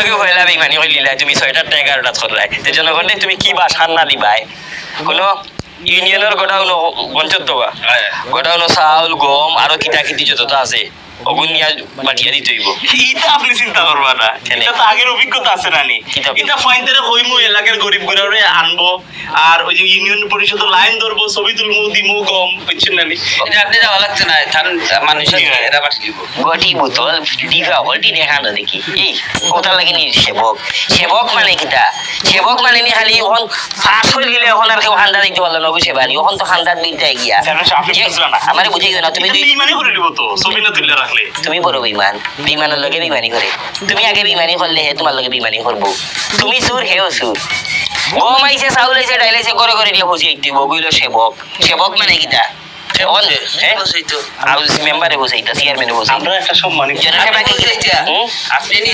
লগে হইলা বেইমানি কইলিলা তুমি 6টা টাকা 11টা করলাই তে জনগণে তুমি কি বাসান না দিবাই কোনো ইউনিয়নের গোডাউন বঞ্চত দেবা গোডাউন চাউল গম আরো কিটা কিটি যতটা আছে ওগুন নিয়া বাটিয়া দিতে হইব এটা আপনি চিন্তা করবা না এটা তো আগের অভিজ্ঞতা আছে নানি এটা ফাইনটারে কইমু এলাকার গরিব গুড়ারে আনবো আর ওই যে ইউনিয়ন পরিষদের লাইন ধরবো ছবি তুলমু দিমু গম বুঝছেন নানি এটা আপনি যাওয়া লাগছে না থান মানুষের এরা বাসিব গটি বোতল দিবা হলটি দেখানো দেখি এই কোথা লাগি নি সেবক সেবক মানে কিটা সেবক মানে নি খালি ওখান ফাঁস হয়ে গেলে ওখান আর কেউ হান্ডা দেখতে পারলো না বুঝে পারি ওখান তো হান্ডার বিদ্যায় গিয়া আমার বুঝে গেল না তুমি বেইমানি করে দিব তো ছবি না তুলে রাখলে তুমি বড় বেইমান বেইমানের লগে বেইমানি করে তুমি আগে বেইমানি করলে হে তোমার লগে বেইমানি করবো তুমি সুর হেও সুর গম আইছে চাউল আইছে ডাইল আইছে করে করে দিয়ে বসে দিতে বইল সেবক সেবক মানে কিটা মেম্বারে বসাইতা চেয়ারম্যানে বসাইতা আমরা একটা সম্মানিত জনসেবা কি আপনি নি